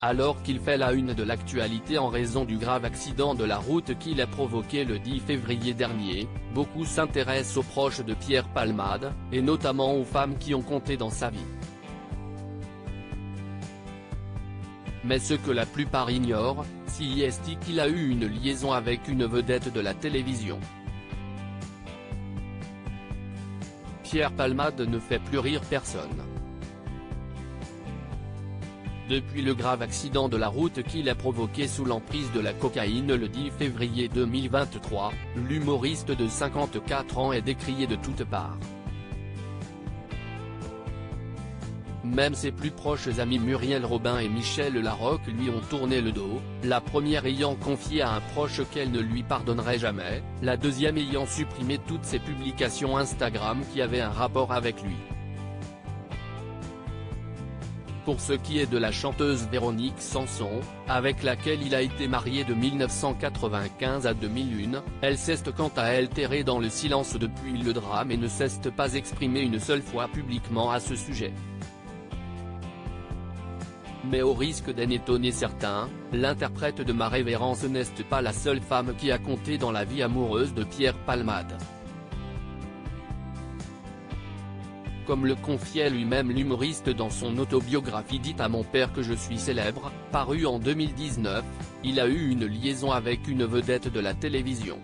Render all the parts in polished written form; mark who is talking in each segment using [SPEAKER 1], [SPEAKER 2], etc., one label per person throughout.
[SPEAKER 1] Alors qu'il fait la une de l'actualité en raison du grave accident de la route qu'il a provoqué le 10 février dernier, beaucoup s'intéressent aux proches de Pierre Palmade, et notamment aux femmes qui ont compté dans sa vie. Mais ce que la plupart ignorent, c'est qu'il a eu une liaison avec une vedette de la télévision. Pierre Palmade ne fait plus rire personne. Depuis le grave accident de la route qu'il a provoqué sous l'emprise de la cocaïne le 10 février 2023, l'humoriste de 54 ans est décrié de toutes parts. Même ses plus proches amis Muriel Robin et Michel Larocque lui ont tourné le dos, la première ayant confié à un proche qu'elle ne lui pardonnerait jamais, la deuxième ayant supprimé toutes ses publications Instagram qui avaient un rapport avec lui. Pour ce qui est de la chanteuse Véronique Sanson, avec laquelle il a été marié de 1995 à 2001, elle s'est quant à elle terrée dans le silence depuis le drame et ne s'est pas exprimée une seule fois publiquement à ce sujet. Mais au risque d'en étonner certains, l'interprète de Ma Révérence n'est pas la seule femme qui a compté dans la vie amoureuse de Pierre Palmade. Comme le confiait lui-même l'humoriste dans son autobiographie dite À mon père que je suis célèbre, parue en 2019, il a eu une liaison avec une vedette de la télévision.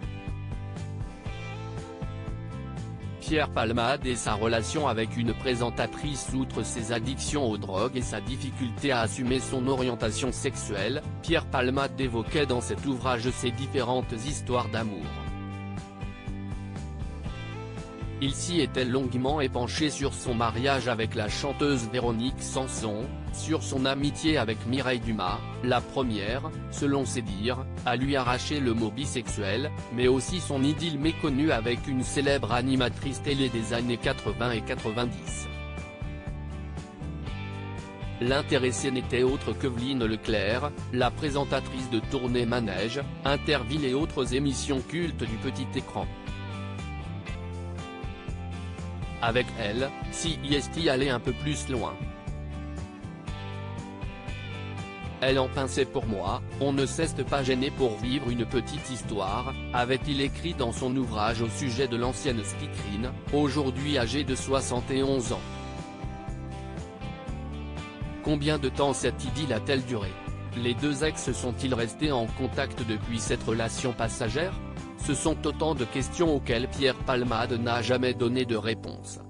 [SPEAKER 1] Pierre Palmade et sa relation avec une présentatrice. Outre ses addictions aux drogues et sa difficulté à assumer son orientation sexuelle, Pierre Palmade évoquait dans cet ouvrage ses différentes histoires d'amour. Il s'y était longuement épanché sur son mariage avec la chanteuse Véronique Sanson, sur son amitié avec Mireille Dumas, la première, selon ses dires, à lui arracher le mot bisexuel, mais aussi son idylle méconnue avec une célèbre animatrice télé des années 80 et 90. L'intéressée n'était autre qu'Evelyne Leclerc, la présentatrice de Tournée Manège, Interville et autres émissions cultes du petit écran. Avec elle, c'est allait un peu plus loin. Elle en pinçait pour moi, on ne s'est pas gêné pour vivre une petite histoire, avait-il écrit dans son ouvrage au sujet de l'ancienne speakerine, aujourd'hui âgée de 71 ans. Combien de temps cette idylle a-t-elle duré? Les deux ex sont-ils restés en contact depuis cette relation passagère? Ce sont autant de questions auxquelles Pierre Palmade n'a jamais donné de réponse.